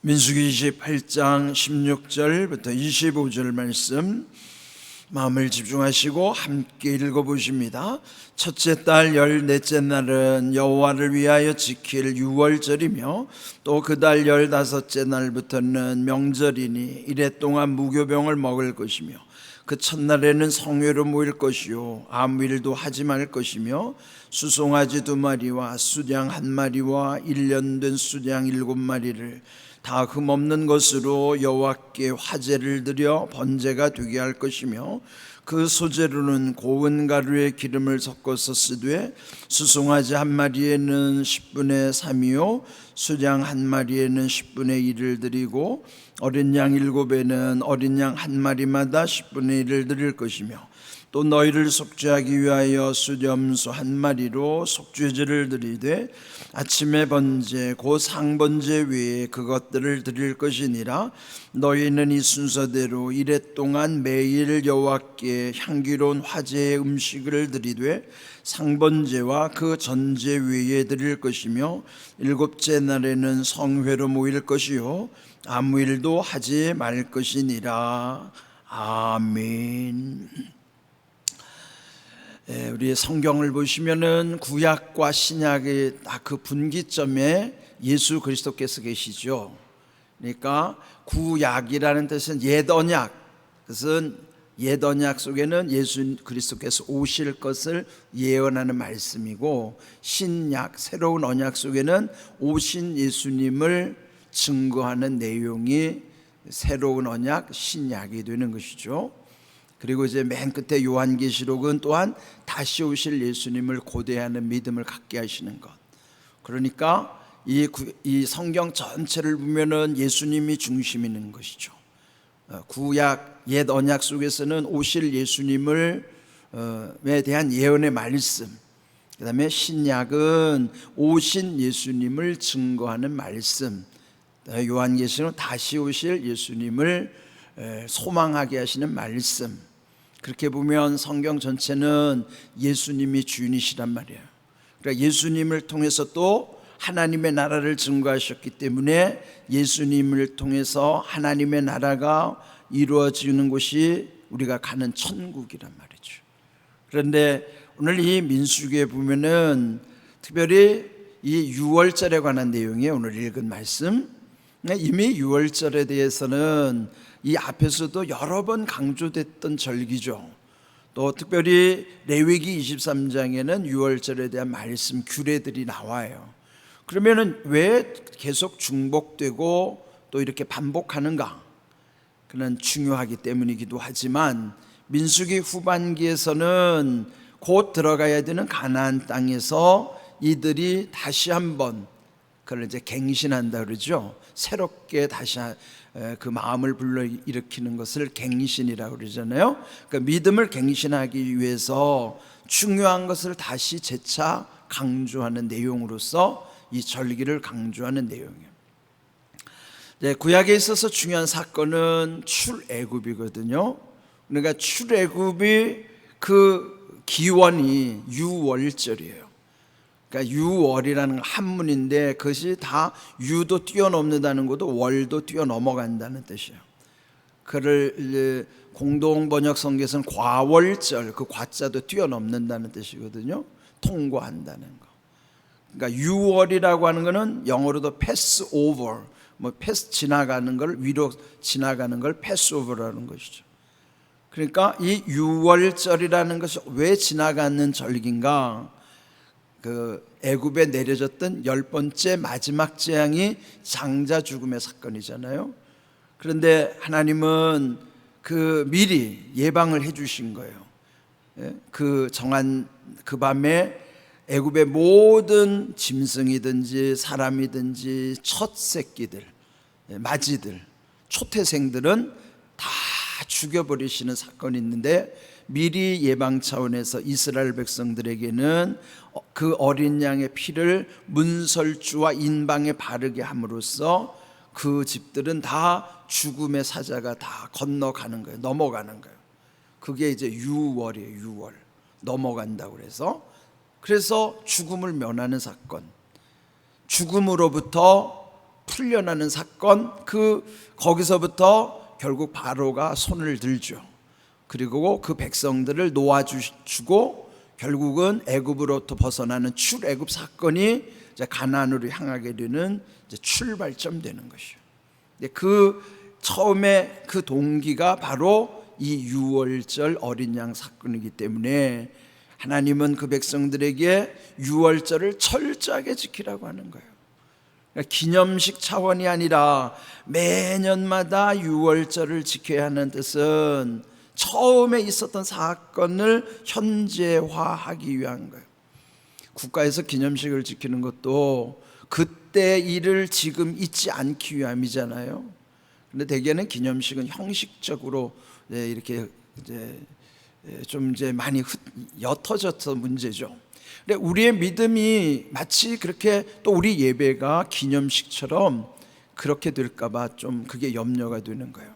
민수기 28장 16절부터 25절 말씀 마음을 집중하시고 함께 읽어보십니다. 첫째 달 14째 날은 여호와를 위하여 지킬 유월절이며 또 그 달 15째 날부터는 명절이니 이래 동안 무교병을 먹을 것이며 그 첫날에는 성회로 모일 것이요 아무 일도 하지 말 것이며 수송아지 2마리와 수양 1마리와 1년 된 수양 7마리를 다 흠없는 것으로 여호와께 화제를 드려 번제가 되게 할 것이며 그 소재로는 고운 가루에 기름을 섞어서 쓰되 수송아지 1마리에는 10분의 3이요 수양 1마리에는 10분의 1을 드리고 어린 양 7에는 어린 양 1마리마다 10분의 1을 드릴 것이며 또 너희를 속죄하기 위하여 수염소 1마리로 속죄제를 드리되 아침에 번제 곧 상번제 외에 그것들을 드릴 것이니라. 너희는 이 순서대로 이래 동안 매일 여호와께 향기로운 화제의 음식을 드리되 상번제와 그 전제 외에 드릴 것이며 7째 날에는 성회로 모일 것이요 아무 일도 하지 말 것이니라. 아멘. 우리 성경을 보시면은 구약과 신약의 딱 그 분기점에 예수 그리스도께서 계시죠. 그러니까 구약이라는 뜻은 옛 언약, 그것은 옛 언약 속에는 예수 그리스도께서 오실 것을 예언하는 말씀이고, 신약 새로운 언약 속에는 오신 예수님을 증거하는 내용이 새로운 언약 신약이 되는 것이죠. 그리고 이제 맨 끝에 요한계시록은 또한 다시 오실 예수님을 고대하는 믿음을 갖게 하시는 것. 그러니까 이 성경 전체를 보면은 예수님이 중심이 있는 것이죠. 구약 옛 언약 속에서는 오실 예수님을 에 대한 예언의 말씀, 그 다음에 신약은 오신 예수님을 증거하는 말씀, 요한계시록은 다시 오실 예수님을 소망하게 하시는 말씀. 그렇게 보면 성경 전체는 예수님이 주인이시란 말이에요. 그러니까 예수님을 통해서 또 하나님의 나라를 증거하셨기 때문에 예수님을 통해서 하나님의 나라가 이루어지는 곳이 우리가 가는 천국이란 말이죠. 그런데 오늘 이 민수기에 보면은 특별히 이 유월절에 관한 내용이에요. 오늘 읽은 말씀. 이미 유월절에 대해서는 이 앞에서도 여러 번 강조됐던 절기죠. 또 특별히 레위기 23장에는 유월절에 대한 말씀 규례들이 나와요. 그러면은 왜 계속 중복되고 또 이렇게 반복하는가? 그는 중요하기 때문이기도 하지만 민수기 후반기에서는 곧 들어가야 되는 가나안 땅에서 이들이 다시 한번 그걸 이제 갱신한다 그러죠. 새롭게 다시 그 마음을 불러일으키는 것을 갱신이라고 그러잖아요. 그러니까 믿음을 갱신하기 위해서 중요한 것을 다시 재차 강조하는 내용으로서 이 절기를 강조하는 내용이에요. 구약에 있어서 중요한 사건은 출애굽이거든요. 그러니까 출애굽이 그 기원이 유월절이에요. 그러니까 유월이라는 한문인데 그것이 다 유도 뛰어넘는다는 것도 월도 뛰어넘어간다는 뜻이에요. 그를 공동 번역 성경에서는 과월절, 그 과자도 뛰어넘는다는 뜻이거든요. 통과한다는 거. 그러니까 유월이라고 하는 것은 영어로도 패스 오버, 패스 지나가는 걸, 위로 지나가는 걸 패스 오버라는 것이죠. 그러니까 이 유월절이라는 것이 왜 지나가는 절기인가? 그 애굽에 내려졌던 10번째 마지막 재앙이 장자 죽음의 사건이잖아요. 그런데 하나님은 그 미리 예방을 해 주신 거예요. 그 정한 그 밤에 애굽의 모든 짐승이든지 사람이든지 첫 새끼들, 마지들, 초태생들은 다 죽여버리시는 사건이 있는데 미리 예방 차원에서 이스라엘 백성들에게는 그 어린 양의 피를 문설주와 인방에 바르게 함으로써 그 집들은 다 죽음의 사자가 다 건너가는 거예요. 넘어가는 거예요. 그게 이제 유월이에요. 유월. 넘어간다고 그래서 죽음을 면하는 사건, 죽음으로부터 풀려나는 사건, 거기서부터 결국 바로가 손을 들죠. 그리고 그 백성들을 놓아주고 결국은 애굽으로부터 벗어나는 출애굽 사건이 이제 가나안으로 향하게 되는 이제 출발점 되는 것이요. 처음에 그 동기가 바로 이 유월절 어린 양 사건이기 때문에 하나님은 그 백성들에게 유월절을 철저하게 지키라고 하는 거예요. 그러니까 기념식 차원이 아니라 매년마다 유월절을 지켜야 하는 뜻은 처음에 있었던 사건을 현재화하기 위한 거예요. 국가에서 기념식을 지키는 것도 그때 일을 지금 잊지 않기 위함이잖아요. 근데 대개는 기념식은 형식적으로 이렇게 좀 많이 옅어져서 문제죠. 근데 우리의 믿음이 마치 그렇게 또 우리 예배가 기념식처럼 그렇게 될까봐 좀 그게 염려가 되는 거예요.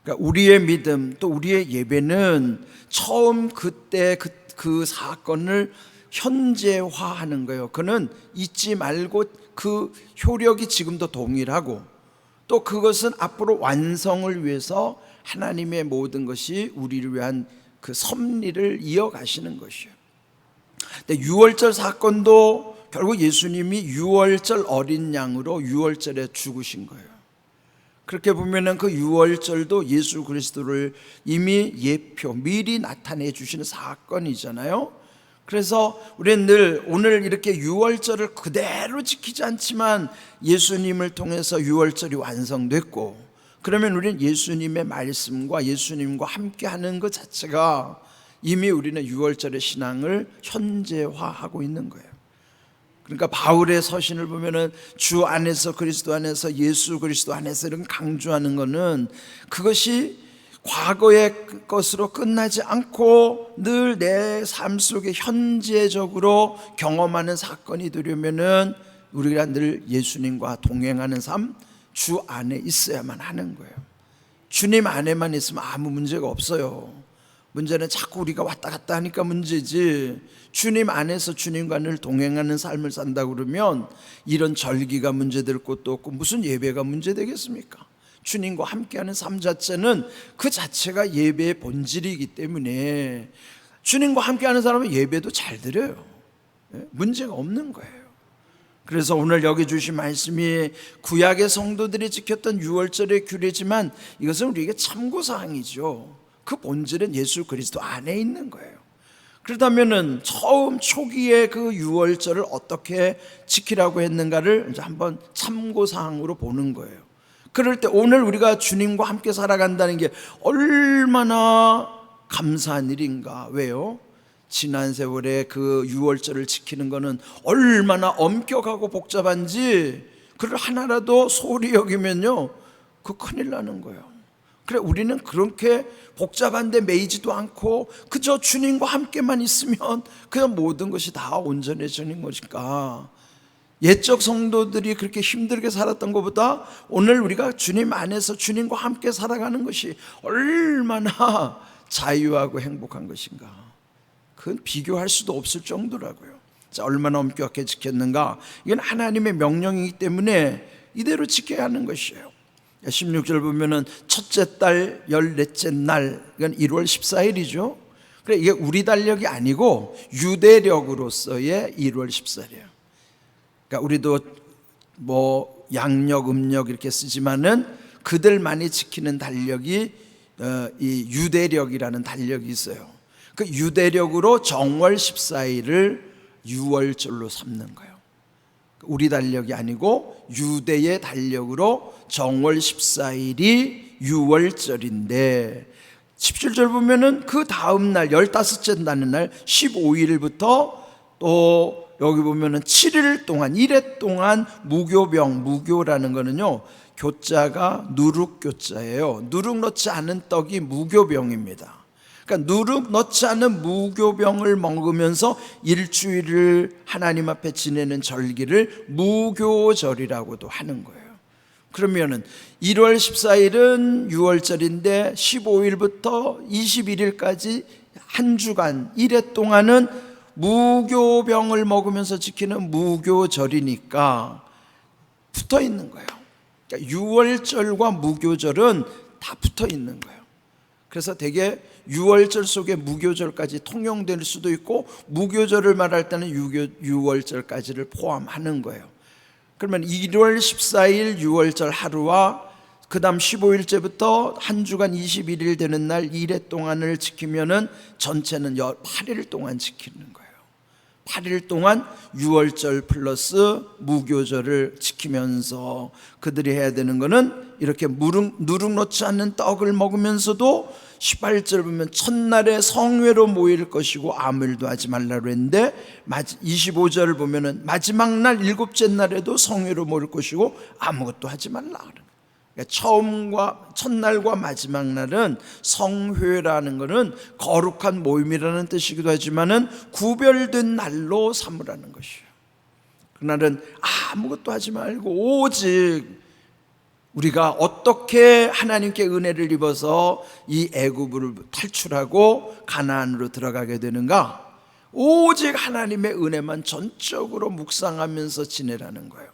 그러니까 우리의 믿음 또 우리의 예배는 처음 그때 그 사건을 현재화하는 거예요. 그는 잊지 말고 그 효력이 지금도 동일하고 또 그것은 앞으로 완성을 위해서 하나님의 모든 것이 우리를 위한 그 섭리를 이어가시는 것이에요. 근데 유월절 사건도 결국 예수님이 유월절 어린 양으로 유월절에 죽으신 거예요. 그렇게 보면은 그 유월절도 예수 그리스도를 이미 미리 나타내 주시는 사건이잖아요. 그래서 우리는 늘 오늘 이렇게 유월절을 그대로 지키지 않지만 예수님을 통해서 유월절이 완성됐고, 그러면 우리는 예수님의 말씀과 예수님과 함께하는 것 자체가 이미 우리는 유월절의 신앙을 현재화하고 있는 거예요. 그러니까 바울의 서신을 보면은 주 안에서 그리스도 안에서 예수 그리스도 안에서 이런 강조하는 것은 그것이 과거의 것으로 끝나지 않고 늘 내 삶 속에 현재적으로 경험하는 사건이 되려면은 우리가 늘 예수님과 동행하는 삶, 주 안에 있어야만 하는 거예요. 주님 안에만 있으면 아무 문제가 없어요. 문제는 자꾸 우리가 왔다 갔다 하니까 문제지, 주님 안에서 주님과 늘 동행하는 삶을 산다 그러면 이런 절기가 문제될 것도 없고 무슨 예배가 문제되겠습니까? 주님과 함께하는 삶 자체는 그 자체가 예배의 본질이기 때문에 주님과 함께하는 사람은 예배도 잘 드려요. 문제가 없는 거예요. 그래서 오늘 여기 주신 말씀이 구약의 성도들이 지켰던 유월절의 규례지만 이것은 우리에게 참고사항이죠. 그 본질은 예수 그리스도 안에 있는 거예요. 그렇다면은 처음 초기에 그 유월절을 어떻게 지키라고 했는가를 이제 한번 참고사항으로 보는 거예요. 그럴 때 오늘 우리가 주님과 함께 살아간다는 게 얼마나 감사한 일인가. 왜요? 지난 세월에 그 유월절을 지키는 것은 얼마나 엄격하고 복잡한지 그걸 하나라도 소홀히 여기면요 그 큰일 나는 거예요. 그래, 우리는 그렇게 복잡한데 매이지도 않고 그저 주님과 함께만 있으면 그냥 모든 것이 다 온전해지는 것일까. 옛적 성도들이 그렇게 힘들게 살았던 것보다 오늘 우리가 주님 안에서 주님과 함께 살아가는 것이 얼마나 자유하고 행복한 것인가. 그건 비교할 수도 없을 정도라고요. 자, 얼마나 엄격하게 지켰는가. 이건 하나님의 명령이기 때문에 이대로 지켜야 하는 것이에요. 16절 보면은 첫째 달 14째 날, 이건 1월 14일이죠. 그래, 이게 우리 달력이 아니고 유대력으로서의 1월 14일이에요. 그러니까 우리도 뭐 양력, 음력 이렇게 쓰지만은 그들만이 지키는 달력이 이 유대력이라는 달력이 있어요. 그 유대력으로 정월 14일을 유월절로 삼는 거예요. 우리 달력이 아니고 유대의 달력으로 정월 14일이 유월절인데 17절 보면은 그 다음 날 15째 나는 날 15일부터 또 여기 보면은 7일 동안 1회 동안 무교병, 무교라는 거는요 교자가 누룩교자예요. 누룩 넣지 않은 떡이 무교병입니다. 그러니까 누룩 넣지 않은 무교병을 먹으면서 일주일을 하나님 앞에 지내는 절기를 무교절이라고도 하는 거예요. 그러면은 1월 14일은 6월절인데 15일부터 21일까지 한 주간 1회 동안은 무교병을 먹으면서 지키는 무교절이니까 붙어 있는 거예요. 그러니까 유월절과 무교절은 다 붙어 있는 거예요. 그래서 되게 유월절 속에 무교절까지 통용될 수도 있고, 무교절을 말할 때는 유월절까지를 포함하는 거예요. 그러면 1월 14일 유월절 하루와 그 다음 15일째부터 한 주간 21일 되는 날 2회 동안을 지키면은 전체는 8일 동안 지키는 거예요. 8일 동안 유월절 플러스 무교절을 지키면서 그들이 해야 되는 거는 이렇게 누룩 놓지 않는 떡을 먹으면서도 18절 보면 첫날에 성회로 모일 것이고 아무 일도 하지 말라고 했는데, 25절을 보면은 마지막 날 7째 날에도 성회로 모일 것이고 아무것도 하지 말라. 그러니까 첫날과 마지막 날은 성회라는 것은 거룩한 모임이라는 뜻이기도 하지만은 구별된 날로 삼으라는 것이에요. 그날은 아무것도 하지 말고 오직 우리가 어떻게 하나님께 은혜를 입어서 이 애굽을 탈출하고 가나안으로 들어가게 되는가, 오직 하나님의 은혜만 전적으로 묵상하면서 지내라는 거예요.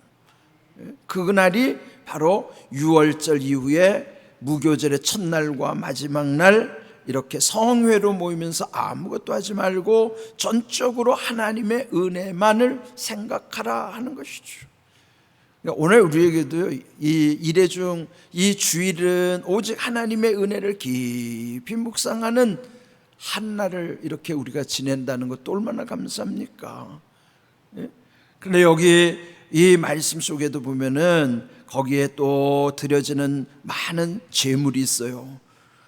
그날이 바로 유월절 이후에 무교절의 첫날과 마지막 날 이렇게 성회로 모이면서 아무것도 하지 말고 전적으로 하나님의 은혜만을 생각하라 하는 것이죠. 그러니까 오늘 우리에게도 이 일회 중 이 주일은 오직 하나님의 은혜를 깊이 묵상하는 한 날을 이렇게 우리가 지낸다는 것도 얼마나 감사합니까? 그런데 여기 이 말씀 속에도 보면은 거기에 또 드려지는 많은 제물이 있어요.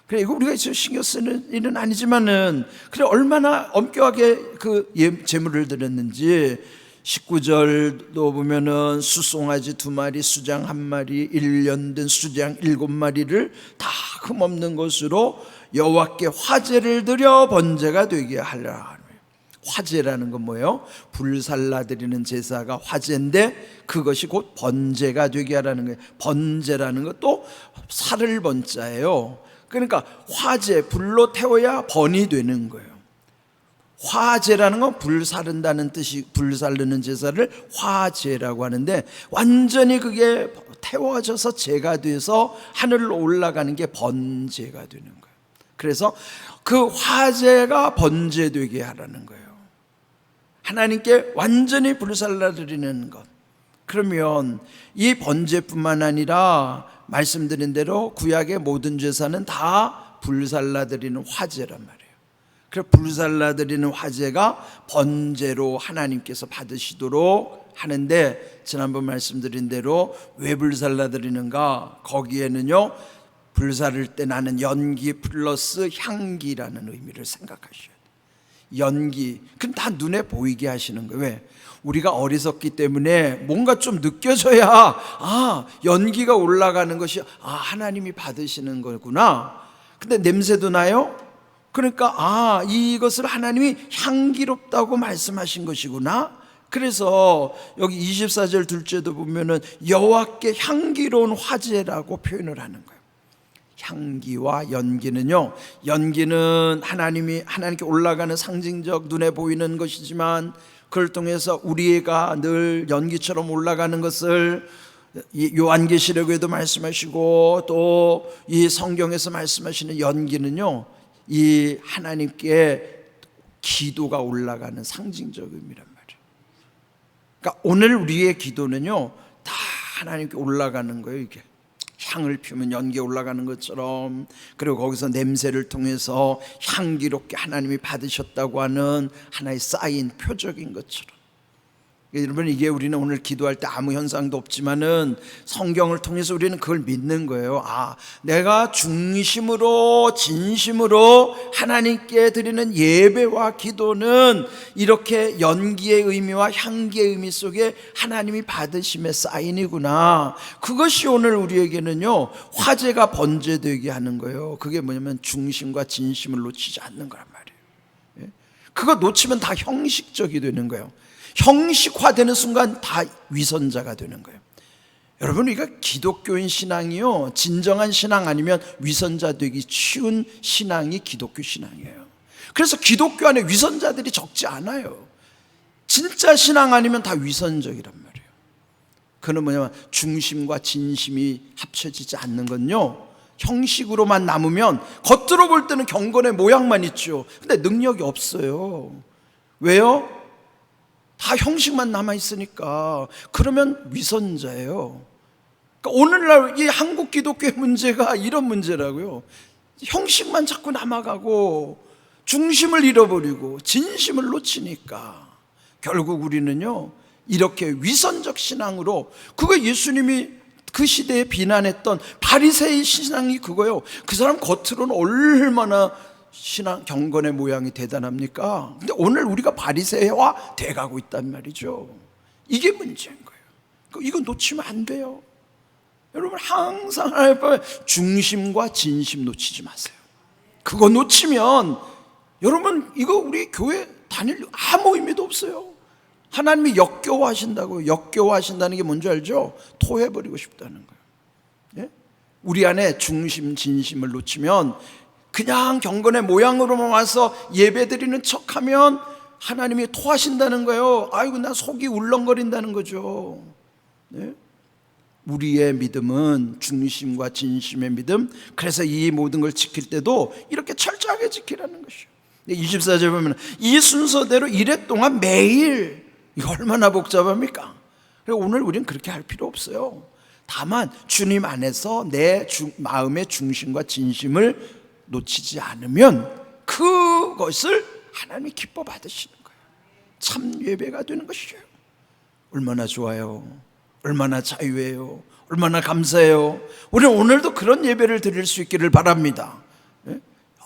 그래, 이거 우리가 신경 쓰는 일은 아니지만은, 그래, 얼마나 엄격하게 그 제물을 드렸는지. 19절도 보면은 수송아지 2마리, 수장 1마리, 1년 된 수장 7마리를 다 흠없는 것으로 여호와께 화제를 드려 번제가 되게 하라. 화제라는 건 뭐예요? 불살라 드리는 제사가 화제인데 그것이 곧 번제가 되게 하라는 거예요. 번제라는 것도 살을 번자예요. 그러니까 화제, 불로 태워야 번이 되는 거예요. 화제라는 건 불사른다는 뜻이, 불사르는 제사를 화제라고 하는데, 완전히 그게 태워져서 제가 돼서 하늘로 올라가는 게 번제가 되는 거예요. 그래서 그 화제가 번제되게 하라는 거예요. 하나님께 완전히 불살라 드리는 것. 그러면 이 번제뿐만 아니라 말씀드린 대로 구약의 모든 제사는 다 불살라 드리는 화제란 말이에요. 그래서 불살라 드리는 화제가 번제로 하나님께서 받으시도록 하는데, 지난번 말씀드린 대로 왜 불살라 드리는가? 거기에는요, 불사를 때 나는 연기 플러스 향기라는 의미를 생각하셔야 돼요. 연기, 그건 다 눈에 보이게 하시는 거예요. 왜? 우리가 어리석기 때문에 뭔가 좀 느껴져야 연기가 올라가는 것이 하나님이 받으시는 거구나. 근데 냄새도 나요? 그러니까 이것을 하나님이 향기롭다고 말씀하신 것이구나. 그래서 여기 24절 둘째도 보면은 여호와께 향기로운 화제라고 표현을 하는 거예요. 향기와 연기는요, 연기는 하나님께 올라가는 상징적 눈에 보이는 것이지만, 그걸 통해서 우리가 늘 연기처럼 올라가는 것을 요한계시록에도 말씀하시고 또 이 성경에서 말씀하시는 연기는요, 이 하나님께 기도가 올라가는 상징적 의미란 말이에요. 그러니까 오늘 우리의 기도는요, 다 하나님께 올라가는 거예요. 이게 향을 피우면 연기에 올라가는 것처럼, 그리고 거기서 냄새를 통해서 향기롭게 하나님이 받으셨다고 하는 하나의 사인, 표적인 것처럼. 여러분, 이게 우리는 오늘 기도할 때 아무 현상도 없지만은 성경을 통해서 우리는 그걸 믿는 거예요. 내가 중심으로 진심으로 하나님께 드리는 예배와 기도는 이렇게 연기의 의미와 향기의 의미 속에 하나님이 받으심의 사인이구나. 그것이 오늘 우리에게는요, 화제가 번제되게 하는 거예요. 그게 뭐냐면 중심과 진심을 놓치지 않는 거란 말이에요. 그거 놓치면 다 형식적이 되는 거예요. 형식화되는 순간 다 위선자가 되는 거예요. 여러분, 우리가 기독교인 신앙이요, 진정한 신앙 아니면 위선자 되기 쉬운 신앙이 기독교 신앙이에요. 그래서 기독교 안에 위선자들이 적지 않아요. 진짜 신앙 아니면 다 위선적이란 말이에요. 그는 뭐냐면 중심과 진심이 합쳐지지 않는 건요, 형식으로만 남으면 겉으로 볼 때는 경건의 모양만 있죠. 근데 능력이 없어요. 왜요? 다 형식만 남아있으니까. 그러면 위선자예요. 그러니까 오늘날 이 한국 기독교의 문제가 이런 문제라고요. 형식만 자꾸 남아가고 중심을 잃어버리고 진심을 놓치니까 결국 우리는요, 이렇게 위선적 신앙으로, 그거 예수님이 그 시대에 비난했던 바리새의 신앙이 그거예요. 그 사람 겉으로는 얼마나 신앙 경건의 모양이 대단합니까? 근데 오늘 우리가 바리새와 돼가고 있단 말이죠. 이게 문제인 거예요. 이거 놓치면 안 돼요. 여러분 항상 중심과 진심 놓치지 마세요. 그거 놓치면 여러분 이거 우리 교회 다닐 아무 의미도 없어요. 하나님이 역겨워하신다고요. 역겨워하신다는 게 뭔지 알죠? 토해버리고 싶다는 거예요. 예? 우리 안에 중심 진심을 놓치면 그냥 경건의 모양으로만 와서 예배드리는 척하면 하나님이 토하신다는 거예요. 아이고 나 속이 울렁거린다는 거죠. 예? 우리의 믿음은 중심과 진심의 믿음. 그래서 이 모든 걸 지킬 때도 이렇게 철저하게 지키라는 것이요. 24절 보면 이 순서대로 이래 동안 매일, 이거 얼마나 복잡합니까? 오늘 우리는 그렇게 할 필요 없어요. 다만 주님 안에서 내 마음의 중심과 진심을 놓치지 않으면 그것을 하나님이 기뻐 받으시는 거예요. 참 예배가 되는 것이죠. 얼마나 좋아요. 얼마나 자유해요. 얼마나 감사해요. 우리는 오늘도 그런 예배를 드릴 수 있기를 바랍니다. 예?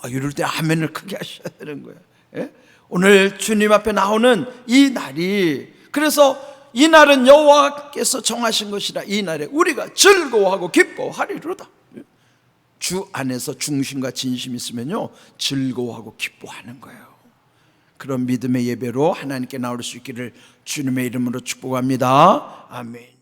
이럴 때 아멘을 크게 하셔야 되는 거예요. 예? 오늘 주님 앞에 나오는 이 날이, 그래서 이 날은 여호와께서 정하신 것이라 이 날에 우리가 즐거워하고 기뻐하리로다. 주 안에서 중심과 진심이 있으면요 즐거워하고 기뻐하는 거예요. 그런 믿음의 예배로 하나님께 나올 수 있기를 주님의 이름으로 축복합니다. 아멘.